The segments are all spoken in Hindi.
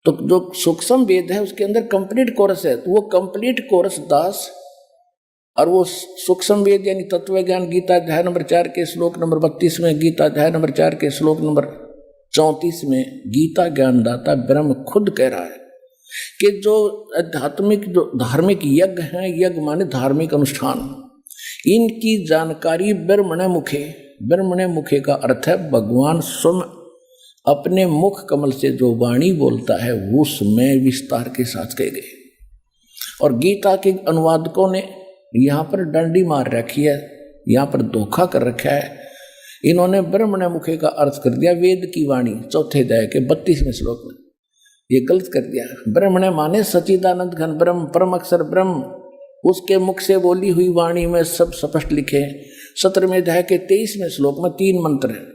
तो जो सूक्ष्म वेद है उसके अंदर कंप्लीट कोरस है, तो वो कंप्लीट कोरस दास, और वो सूक्ष्म वेद यानी तत्व ज्ञान गीता अध्याय नंबर 4 के श्लोक नंबर 32 में, गीता अध्याय नंबर 4 के श्लोक नंबर 34 में गीता ज्ञानदाता ब्रह्म खुद कह रहा है कि जो आध्यात्मिक जो धार्मिक यज्ञ हैं, यज्ञ माने धार्मिक अनुष्ठान, इनकी जानकारी ब्रह्मणे मुखे, ब्रह्मणे मुखे का अर्थ है भगवान स्वयं अपने मुख कमल से जो वाणी बोलता है उसमें विस्तार के साथ कहे गए। और गीता के अनुवादकों ने यहाँ पर डंडी मार रखी है, यहाँ पर धोखा कर रखा है। इन्होंने ब्रह्मणे मुखे का अर्थ कर दिया वेद की वाणी, चौथे अध्याय के 32वें श्लोक में, ये गलत कर दिया। ब्रह्मणे माने सच्चिदानंद घन ब्रह्म, परम अक्षर ब्रह्म, उसके मुख से बोली हुई वाणी में सब स्पष्ट लिखे। 17वें अध्याय के 23वें श्लोक में 3 मंत्र है।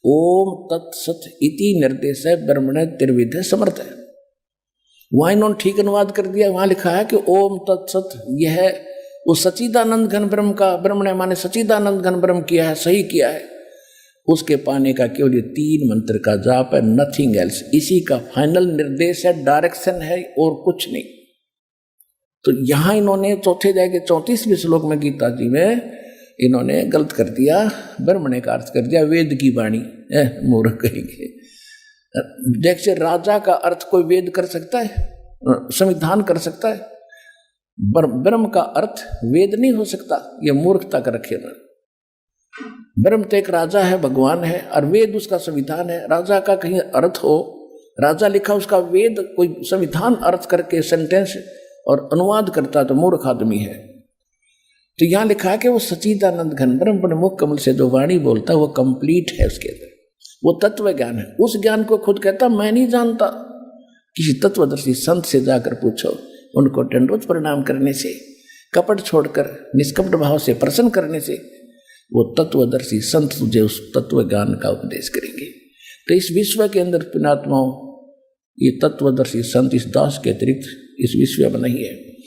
ओम तत्सत इति निर्देश है ब्रह्मणे त्रिविध समर्थ है। वहां इन्होंने ठीक अनुवाद कर दिया, वहां लिखा है कि ओम तत्सत, यह वो सच्चिदानंद घन ब्रह्म का, ब्रह्मणे माने सच्चिदानंद घन ब्रह्म किया है, सही किया है। उसके पाने का केवल ये 3 मंत्र का जाप है, नथिंग एल्स। इसी का फाइनल निर्देश है, डायरेक्शन है और कुछ नहीं। तो यहां इन्होंने चौथे अध्याय के 34वें श्लोक में गीता जी में इन्होंने गलत कर दिया, ब्रह्मणे का अर्थ कर दिया वेद की वाणी। मूर्ख कहेंगे। देखिए राजा का अर्थ कोई वेद कर सकता है, संविधान कर सकता है? ब्रह्म का अर्थ वेद नहीं हो सकता, ये मूर्खता कर रखे ना। ब्रह्म तो एक राजा है, भगवान है, और वेद उसका संविधान है। राजा का कहीं अर्थ हो, राजा लिखा उसका वेद कोई संविधान अर्थ करके सेंटेंस और अनुवाद करता तो मूर्ख आदमी है। तो यहां लिखा है कि वो सच्चिदानंद घन ब्रह्म अपने मुख कमल से जो वाणी बोलता है वो कंप्लीट है, उसके अंदर वो तत्व ज्ञान है। उस ज्ञान को खुद कहता मैं नहीं जानता। किसी तत्वदर्शी संत से जाकर पूछो, उनको दंडवत प्रणाम करने से, कपट छोड़कर निष्कपट भाव से प्रसन्न करने से वो तत्वदर्शी संत तुझे उस तत्व ज्ञान का उपदेश करेंगे। तो इस विश्व के अंदर पुण्यात्माओं, ये तत्वदर्शी संत इस दास के अतिरिक्त इस विश्व में नहीं है।